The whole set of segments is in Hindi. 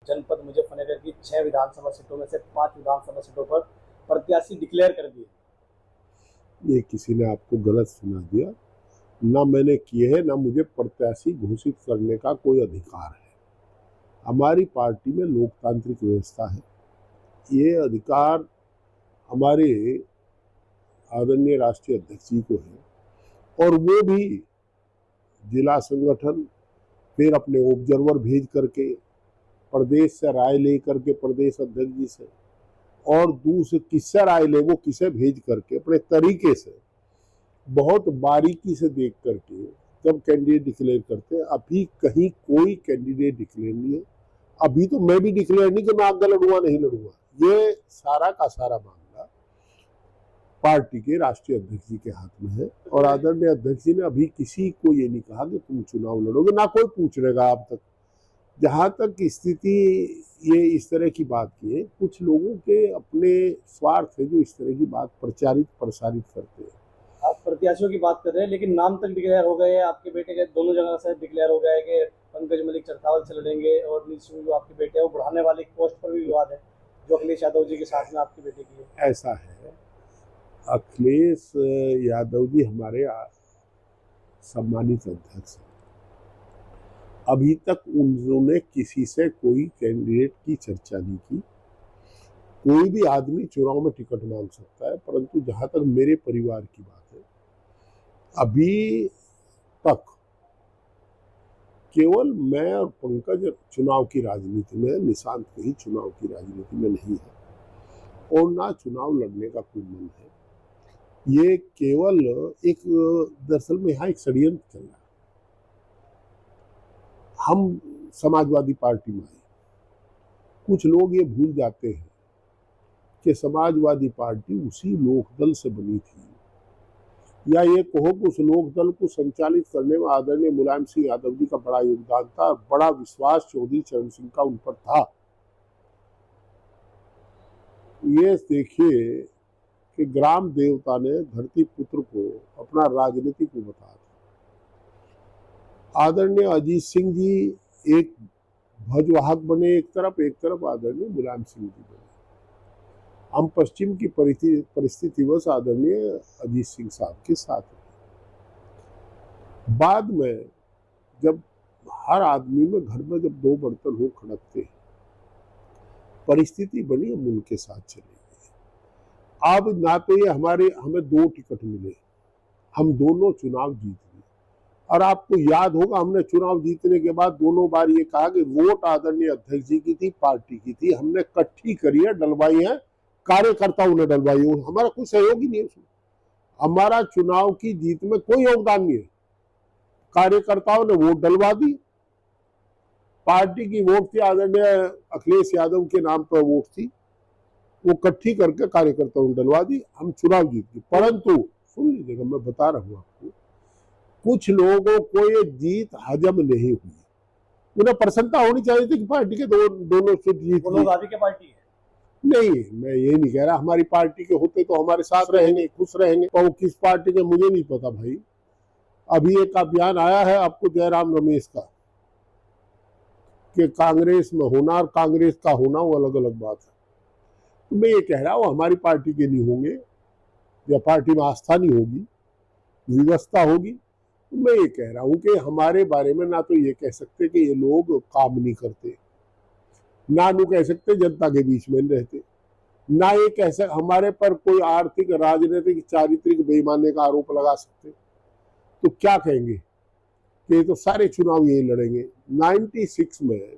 जनपद मुजफ्फरनगर की 6 विधानसभा सीटों में से 5 विधानसभा सीटों पर प्रत्याशी डिक्लेयर कर दिए। ये किसी ने आपको गलत सुना दिया। ना मैंने किए है, ना मुझे प्रत्याशी घोषित करने का कोई अधिकार है। हमारी पार्टी में लोकतांत्रिक व्यवस्था है। ये अधिकार हमारे आदरणीय राष्ट्रीय अध्यक्ष जी को है और वो भी जिला संगठन फिर अपने ऑब्जर्वर भेज करके प्रदेश से राय ले करके प्रदेश अध्यक्ष जी से और दूसरे किससे राय ले वो किसे भेज करके अपने तरीके से बहुत बारीकी से देख करके जब कैंडिडेट डिक्लेयर करते हैं। अभी कहीं कोई कैंडिडेट डिक्लेयर नहीं है। अभी तो मैं भी डिक्लेयर नहीं कि मैं आगे लड़ूंगा नहीं लड़ूंगा। ये सारा का सारा मामला पार्टी के राष्ट्रीय अध्यक्ष जी के हाथ में है और आदरणीय अध्यक्ष जी ने अभी किसी को ये नहीं कहा कि तुम चुनाव लड़ोगे, ना कोई पूछ रहेगा अब तक। जहां तक स्थिति ये इस तरह की बात की है, कुछ लोगों के अपने स्वार्थ है जो इस तरह की बात प्रचारित प्रसारित करते हैं। आप प्रत्याशियों की बात कर रहे हैं, लेकिन नाम तक डिक्लेयर हो गए हैं। आपके बेटे के दोनों जगह से डिक्लेयर हो गया है कि पंकज मलिक चरथावल से लड़ेंगे और नीतीश सिंह जो आपके बेटे है वो बढ़ाने वाले पोस्ट पर भी विवाद है जो अखिलेश यादव जी के साथ में आपके बेटे की है। ऐसा है, अखिलेश यादव जी हमारे सम्मानित अध्यक्ष हैं। अभी तक उन्होंने किसी से कोई कैंडिडेट की चर्चा नहीं की। कोई भी आदमी चुनाव में टिकट मांग सकता है, परंतु जहां तक मेरे परिवार की बात है, अभी तक केवल मैं और पंकज चुनाव की राजनीति में, निशांत कहीं चुनाव की राजनीति में नहीं है और ना चुनाव लड़ने का कोई मन है। ये केवल एक दरअसल में यहाँ एक षड्यंत्र चल रहा है। हम समाजवादी पार्टी में आए, कुछ लोग ये भूल जाते हैं कि समाजवादी पार्टी उसी लोकदल से बनी थी, या ये कहो कि उस लोकदल को संचालित करने में आदरणीय मुलायम सिंह यादव जी का बड़ा योगदान था, बड़ा विश्वास चौधरी चरण सिंह का उन पर था। ये देखिए कि ग्राम देवता ने धरती पुत्र को अपना राजनीतिक को बता था। आदरणीय अजीत सिंह जी एक ध्वजवाहक बने एक तरफ आदरणीय मुलायम सिंह जी बने। हम पश्चिम की परिस्थिति बस आदरणीय अजीत सिंह साहब के साथ रहे। बाद में जब हर आदमी में घर में जब दो बर्तन हो खड़कते हैं, परिस्थिति बनी, हम उनके साथ चले गए। अब ना तो ये हमें 2 टिकट मिले, हम दोनों चुनाव जीत गए। और आपको याद होगा हमने चुनाव जीतने के बाद दोनों बार ये कहा कि वोट आदरणीय अध्यक्ष जी की थी, पार्टी की थी, हमने इकट्ठी करी है, डलवाई है, कार्यकर्ताओं ने डलवाई है, हमारा कोई सहयोग ही नहीं है उसमें। हमारा चुनाव की जीत में कोई योगदान नहीं है। कार्यकर्ताओं ने वोट डलवा दी, पार्टी की वोट थी, आदरणीय अखिलेश यादव के नाम पर वोट थी, वो इकट्ठी करके कार्यकर्ताओं ने डलवा दी, हम चुनाव जीत गए। परंतु सुन लीजिएगा, मैं बता रहा हूं आपको, कुछ लोगों को ये जीत हजम नहीं हुई। उन्हें प्रसन्नता होनी चाहिए थी कि पार्टी के दोनों सीट जीत गई। पार्टी है नहीं, मैं ये नहीं कह रहा हमारी पार्टी के होते तो हमारे साथ रहेंगे, खुश रहेंगे। और वो किस पार्टी के मुझे नहीं पता भाई। अभी एक अभियान आया है आपको जयराम रमेश का कि कांग्रेस में होना और कांग्रेस का होना वो अलग अलग बात है। तो मैं ये कह रहा हूँ हमारी पार्टी के नहीं होंगे या पार्टी में आस्था नहीं होगी, व्यवस्था होगी, तो मैं ये कह रहा हूँ कि हमारे बारे में ना तो ये कह सकते कि ये लोग काम नहीं करते, ना नु कह सकते जनता के बीच में रहते, ना ये कह सकते हमारे पर कोई आर्थिक राजनीतिक चारित्रिक बेईमानी का आरोप लगा सकते। तो क्या कहेंगे कि तो सारे चुनाव यही लड़ेंगे। 96 में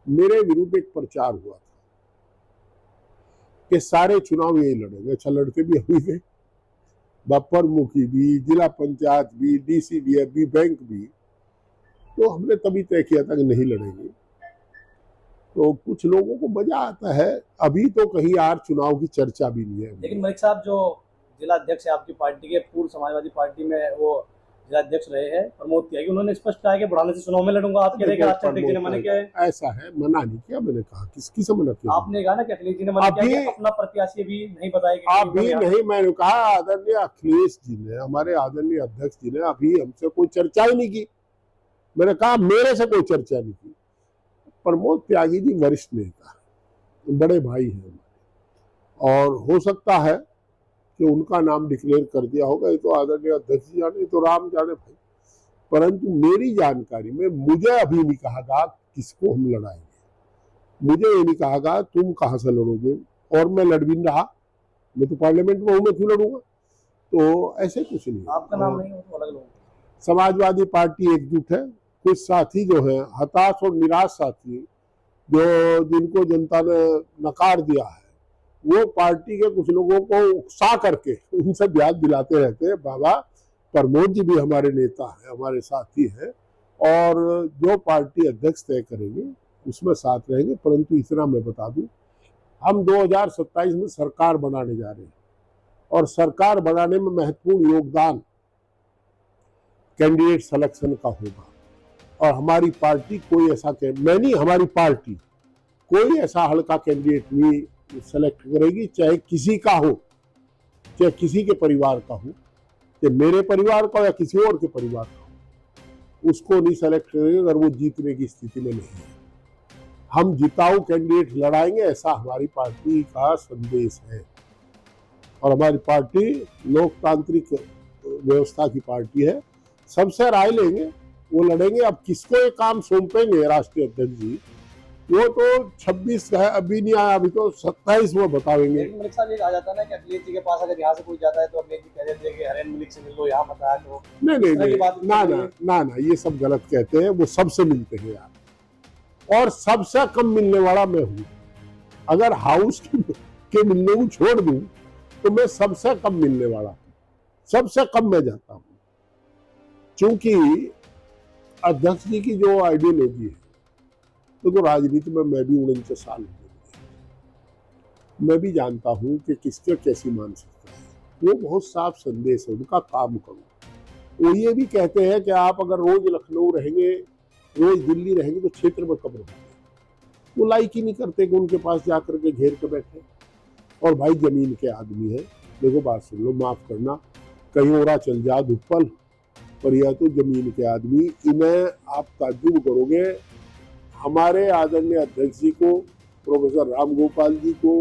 मेरे विरुद्ध एक प्रचार हुआ था कि सारे चुनाव यही लड़ेंगे। अच्छा, लड़ते भी हुए थे, प्रमुखी भी, जिला पंचायत भी, DCDF भी, बैंक भी। तो हमने तभी तय किया था कि नहीं लड़ेंगे। तो कुछ लोगों को मजा आता है। अभी तो कहीं यार चुनाव की चर्चा भी नहीं है। लेकिन मलिक साहब जो जिला अध्यक्ष है आपकी पार्टी के, पूर्व समाजवादी पार्टी में वो जिला अध्यक्ष रहे हैं प्रमोद तिवारी, उन्होंने स्पष्ट कहा कि बढ़ाने से चुनाव में लड़ूंगा। आप कह रहे हैं राष्ट्रीय अध्यक्ष जी ने मना किया है। ऐसा है, मना नहीं किया। मैंने कहा किसकी से मना किया? आपने कहा ना कि अखिलेश जी ने मना किया, अपना प्रत्याशी भी नहीं बताया। अभी नहीं, मैंने कहा आदरणीय अखिलेश जी ने, हमारे आदरणीय अध्यक्ष जी ने अभी हमसे कोई चर्चा ही नहीं की। मैंने कहा मेरे से कोई चर्चा नहीं की। प्रमोद त्यागी जी वरिष्ठ नेता हैं, बड़े भाई हैं हमारे, और हो सकता है कि उनका नाम डिक्लेयर कर दिया होगा, ये तो आदरणीय अध्यक्ष जी जाने, तो राम जाने भाई। परंतु मेरी जानकारी में मुझे अभी नहीं कहा गया किसको हम लड़ाएंगे, मुझे ये नहीं कहा गया तुम कहाँ से लड़ोगे, और मैं लड़ भी नहीं रहा, मैं तो पार्लियामेंट में हूँ, मैं क्यों लड़ूंगा। तो ऐसे कुछ नहीं, आपका नाम नहीं हो तो अलग लोग। समाजवादी पार्टी एकजुट है। कुछ साथी जो है हताश और निराश साथी, जो जिनको जनता ने नकार दिया है, वो पार्टी के कुछ लोगों को उकसा करके उनसे ब्याज दिलाते रहते हैं। बाबा प्रमोद जी भी हमारे नेता हैं, हमारे साथी हैं, और जो पार्टी अध्यक्ष तय करेंगे उसमें साथ रहेंगे। परंतु इतना मैं बता दूं, हम 2027 में सरकार बनाने जा रहे हैं, और सरकार बनाने में महत्वपूर्ण योगदान कैंडिडेट सिलेक्शन का होगा। और हमारी पार्टी कोई ऐसा मैं नहीं, हमारी पार्टी कोई ऐसा हल्का कैंडिडेट नहीं सेलेक्ट करेगी, चाहे किसी का हो, चाहे किसी के परिवार का हो, चाहे मेरे परिवार का या किसी और के परिवार का हो, उसको नहीं सेलेक्ट करेगी अगर वो जीतने की स्थिति में नहीं है। हम जिताऊ कैंडिडेट लड़ाएंगे, ऐसा हमारी पार्टी का संदेश है। और हमारी पार्टी लोकतांत्रिक व्यवस्था की पार्टी है, सबसे राय लेंगे, वो लड़ेंगे। अब किसको ये काम सौंपेंगे राष्ट्रीय अध्यक्ष जी, वो तो 26 है, अभी नहीं आया, अभी तो 27 वो बताएंगे। मलिक साहब, ये कहा जाता है ना कि अखिलेश जी के पास अगर यहाँ से कोई जाता है तो अखिलेश जी कह देते हैं कि हरेन मलिक से मिल लो, यहाँ मत आया करो। नहीं, ना, ये सब गलत कहते हैं। वो सबसे मिलते हैं यार, और सबसे कम मिलने वाला मैं हूँ। अगर हाउस के मिलने को छोड़ दूं तो मैं सबसे कम मिलने वाला हूँ, सबसे कम मैं जाता हूँ। क्योंकि अध्यक्ष जी की जो आइडियोलॉजी है, तो राजनीति में मैं भी 49 साल हो गए, मैं भी जानता हूं कि किसके कैसी मानसिकता है। वो बहुत साफ संदेश है, उनका काम करो। वो ये भी कहते हैं कि आप अगर रोज लखनऊ रहेंगे, रोज दिल्ली रहेंगे, तो क्षेत्र में कब रहोगे। वो लाइक ही नहीं करते कि उनके पास जाकर के घेर के बैठे। और भाई जमीन के आदमी है, देखो बात सुन लो, माफ करना, कहीं और चल जा धुप्पल, पर यह तो जमीन के आदमी। इन्हें आप ताज्जुब करोगे, हमारे आदरणीय अध्यक्ष जी को, प्रोफेसर राम गोपाल जी को,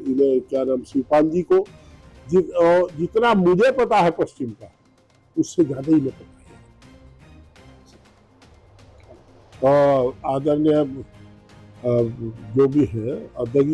इन्हें क्या नाम, शिवपाल जी को, जितना मुझे पता है पश्चिम का, उससे ज्यादा ही पता है। आदरणीय जो भी है अध्यक्ष